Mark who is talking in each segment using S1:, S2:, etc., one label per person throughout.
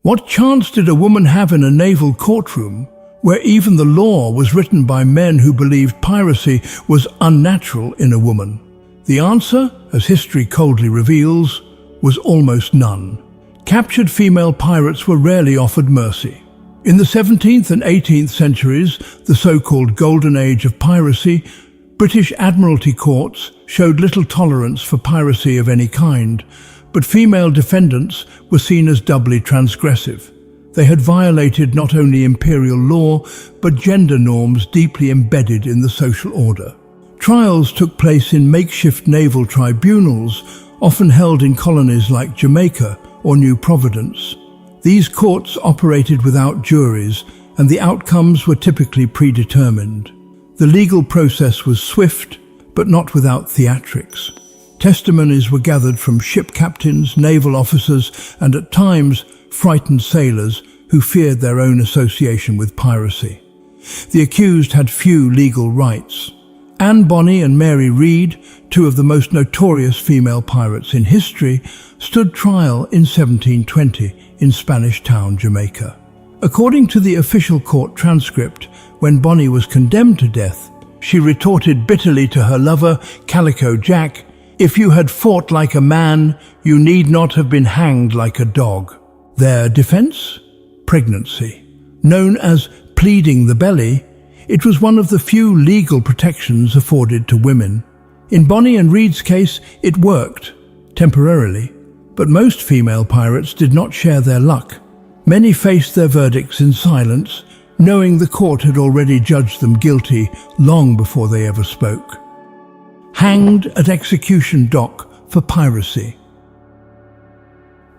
S1: What chance did a woman have in a naval courtroom where even the law was written by men who believed piracy was unnatural in a woman? The answer, as history coldly reveals, was almost none. Captured female pirates were rarely offered mercy. In the 17th and 18th centuries, the so-called Golden Age of piracy, British Admiralty Courts showed little tolerance for piracy of any kind, but female defendants were seen as doubly transgressive. They had violated not only imperial law, but gender norms deeply embedded in the social order. Trials took place in makeshift naval tribunals, often held in colonies like Jamaica or New Providence. These courts operated without juries, and the outcomes were typically predetermined. The legal process was swift, but not without theatrics. Testimonies were gathered from ship captains, naval officers, and at times frightened sailors who feared their own association with piracy. The accused had few legal rights. Anne Bonny and Mary Read, two of the most notorious female pirates in history, stood trial in 1720 in Spanish Town, Jamaica. According to the official court transcript, when Bonny was condemned to death, she retorted bitterly to her lover, Calico Jack, "If you had fought like a man, you need not have been hanged like a dog." Their defense? Pregnancy. Known as pleading the belly, it was one of the few legal protections afforded to women. In Bonny and Read's case, it worked, temporarily, but most female pirates did not share their luck. Many faced their verdicts in silence, knowing the court had already judged them guilty long before they ever spoke. Hanged at execution dock for piracy.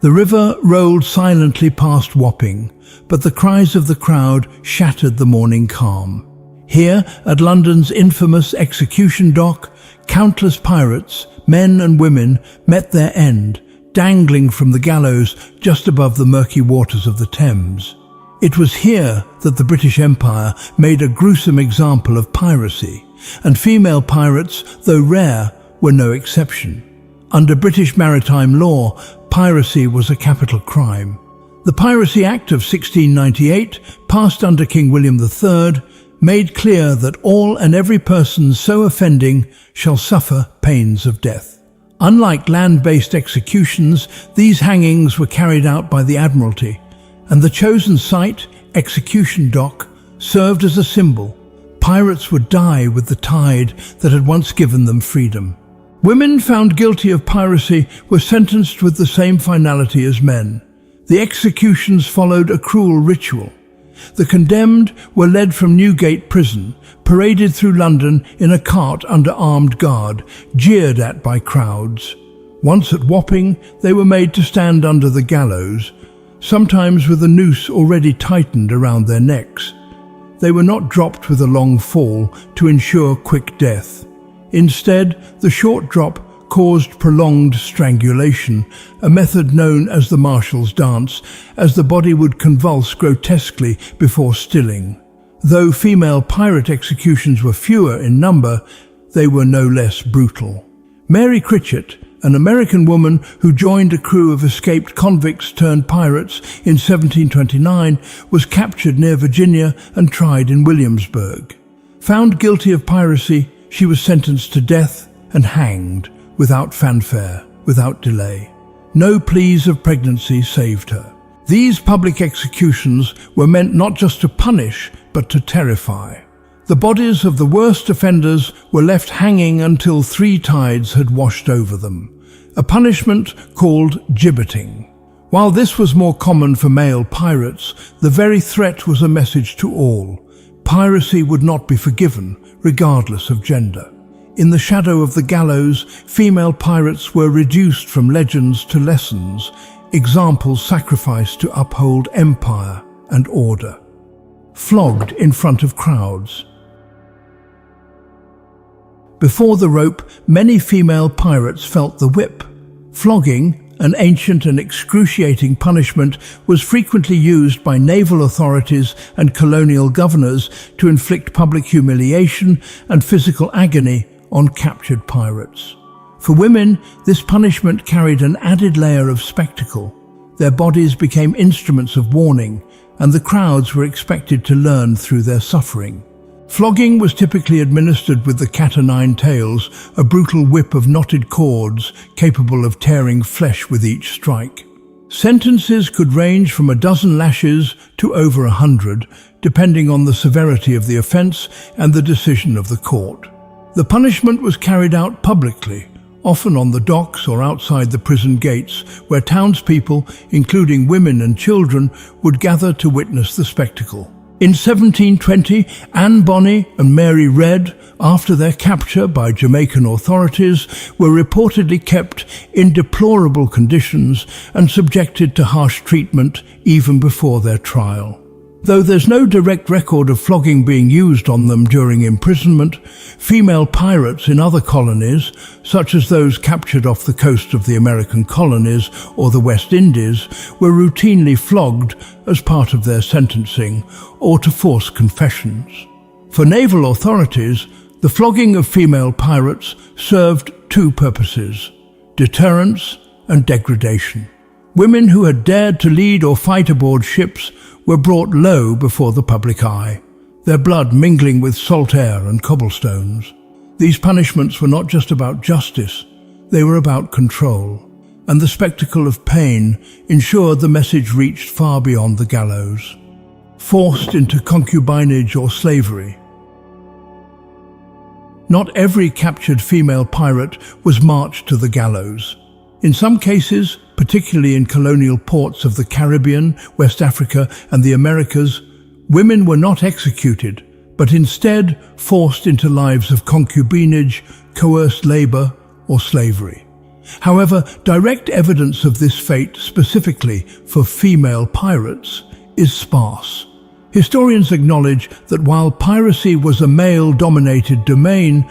S1: The river rolled silently past Wapping, but the cries of the crowd shattered the morning calm. Here, at London's infamous execution dock, countless pirates, men and women, met their end, dangling from the gallows just above the murky waters of the Thames. It was here that the British Empire made a gruesome example of piracy, and female pirates, though rare, were no exception. Under British maritime law, piracy was a capital crime. The Piracy Act of 1698, passed under King William III, made clear that all and every person so offending shall suffer pains of death. Unlike land-based executions, these hangings were carried out by the Admiralty, and the chosen site, execution dock, served as a symbol. Pirates would die with the tide that had once given them freedom. Women found guilty of piracy were sentenced with the same finality as men. The executions followed a cruel ritual. The condemned were led from Newgate Prison, paraded through London in a cart under armed guard, jeered at by crowds. Once at Wapping, they were made to stand under the gallows, sometimes with a noose already tightened around their necks. They were not dropped with a long fall to ensure quick death. Instead, the short drop caused prolonged strangulation, a method known as the marshal's dance, as the body would convulse grotesquely before stilling. Though female pirate executions were fewer in number, they were no less brutal. Mary Critchett, an American woman who joined a crew of escaped convicts turned pirates in 1729, was captured near Virginia and tried in Williamsburg. Found guilty of piracy, she was sentenced to death and hanged, without fanfare, without delay. No pleas of pregnancy saved her. These public executions were meant not just to punish, but to terrify. The bodies of the worst offenders were left hanging until 3 tides had washed over them, a punishment called gibbeting. While this was more common for male pirates, the very threat was a message to all. Piracy would not be forgiven, regardless of gender. In the shadow of the gallows, female pirates were reduced from legends to lessons, examples sacrificed to uphold empire and order. Flogged in front of crowds. Before the rope, many female pirates felt the whip. Flogging, an ancient and excruciating punishment, was frequently used by naval authorities and colonial governors to inflict public humiliation and physical agony on captured pirates. For women, this punishment carried an added layer of spectacle. Their bodies became instruments of warning, and the crowds were expected to learn through their suffering. Flogging was typically administered with the cat-o'-nine tails, a brutal whip of knotted cords capable of tearing flesh with each strike. Sentences could range from a dozen lashes to over 100, depending on the severity of the offence and the decision of the court. The punishment was carried out publicly, often on the docks or outside the prison gates, where townspeople, including women and children, would gather to witness the spectacle. In 1720, Anne Bonny and Mary Critchett, after their capture by Jamaican authorities, were reportedly kept in deplorable conditions and subjected to harsh treatment even before their trial. Though there's no direct record of flogging being used on them during imprisonment, female pirates in other colonies, such as those captured off the coast of the American colonies or the West Indies, were routinely flogged as part of their sentencing or to force confessions. For naval authorities, the flogging of female pirates served two purposes: deterrence and degradation. Women who had dared to lead or fight aboard ships were brought low before the public eye, their blood mingling with salt air and cobblestones. These punishments were not just about justice, they were about control, and the spectacle of pain ensured the message reached far beyond the gallows. Forced into concubinage or slavery. Not every captured female pirate was marched to the gallows. In some cases, particularly in colonial ports of the Caribbean, West Africa, and the Americas, women were not executed, but instead forced into lives of concubinage, coerced labor, or slavery. However, direct evidence of this fate specifically for female pirates is sparse. Historians acknowledge that while piracy was a male-dominated domain,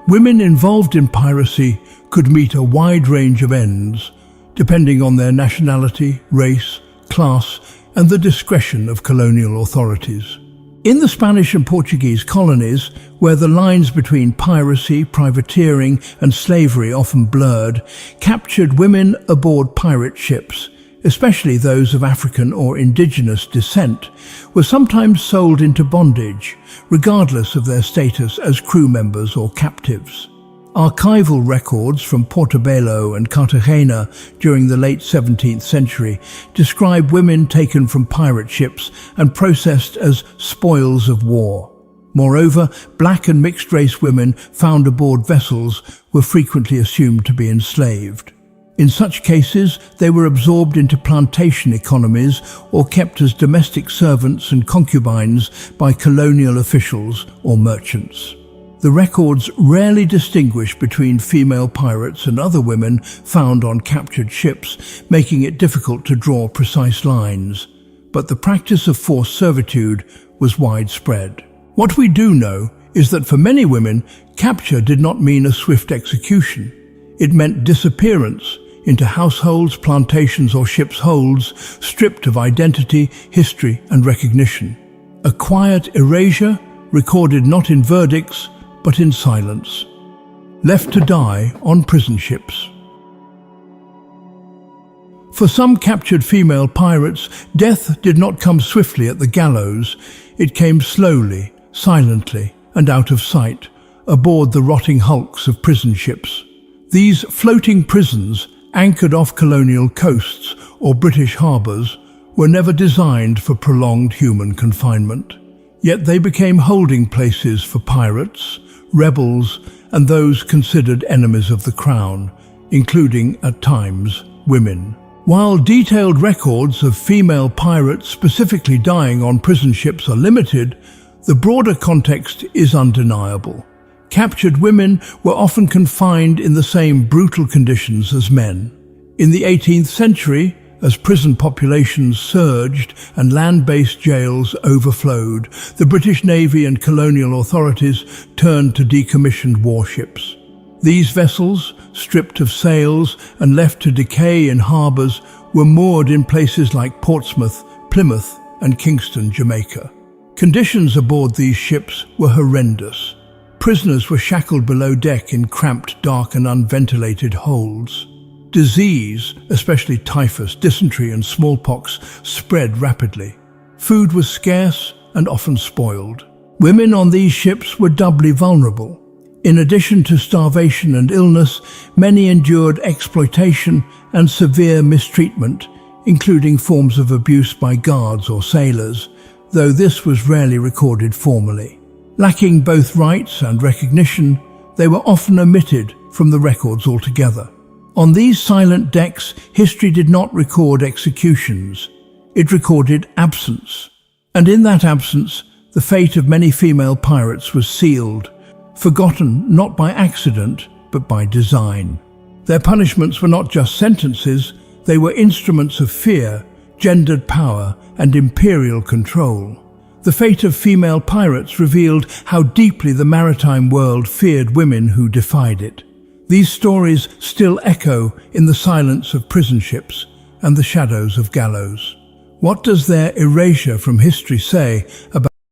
S1: women involved in piracy could meet a wide range of ends, depending on their nationality, race, class, and the discretion of colonial authorities. In the Spanish and Portuguese colonies, where the lines between piracy, privateering, and slavery often blurred, captured women aboard pirate ships, especially those of African or indigenous descent, were sometimes sold into bondage, regardless of their status as crew members or captives. Archival records from Portobelo and Cartagena during the late 17th century describe women taken from pirate ships and processed as spoils of war. Moreover, black and mixed-race women found aboard vessels were frequently assumed to be enslaved. In such cases, they were absorbed into plantation economies or kept as domestic servants and concubines by colonial officials or merchants. The records rarely distinguish between female pirates and other women found on captured ships, making it difficult to draw precise lines. But the practice of forced servitude was widespread. What we do know is that for many women, capture did not mean a swift execution. It meant disappearance into households, plantations, or ships' holds, stripped of identity, history, and recognition. A quiet erasure recorded not in verdicts, but in silence, left to die on prison ships. For some captured female pirates, death did not come swiftly at the gallows. It came slowly, silently, and out of sight, aboard the rotting hulks of prison ships. These floating prisons, anchored off colonial coasts or British harbours, were never designed for prolonged human confinement. Yet they became holding places for pirates, rebels, and those considered enemies of the crown, including, at times, women. While detailed records of female pirates specifically dying on prison ships are limited, the broader context is undeniable. Captured women were often confined in the same brutal conditions as men. In the 18th century, as prison populations surged and land-based jails overflowed, the British Navy and colonial authorities turned to decommissioned warships. These vessels, stripped of sails and left to decay in harbours, were moored in places like Portsmouth, Plymouth, and Kingston, Jamaica. Conditions aboard these ships were horrendous. Prisoners were shackled below deck in cramped, dark, and unventilated holds. Disease, especially typhus, dysentery and smallpox, spread rapidly. Food was scarce and often spoiled. Women on these ships were doubly vulnerable. In addition to starvation and illness, many endured exploitation and severe mistreatment, including forms of abuse by guards or sailors, though this was rarely recorded formally. Lacking both rights and recognition, they were often omitted from the records altogether. On these silent decks, history did not record executions. It recorded absence. And in that absence, the fate of many female pirates was sealed, forgotten not by accident, but by design. Their punishments were not just sentences, they were instruments of fear, gendered power, and imperial control. The fate of female pirates revealed how deeply the maritime world feared women who defied it. These stories still echo in the silence of prison ships and the shadows of gallows. What does their erasure from history say about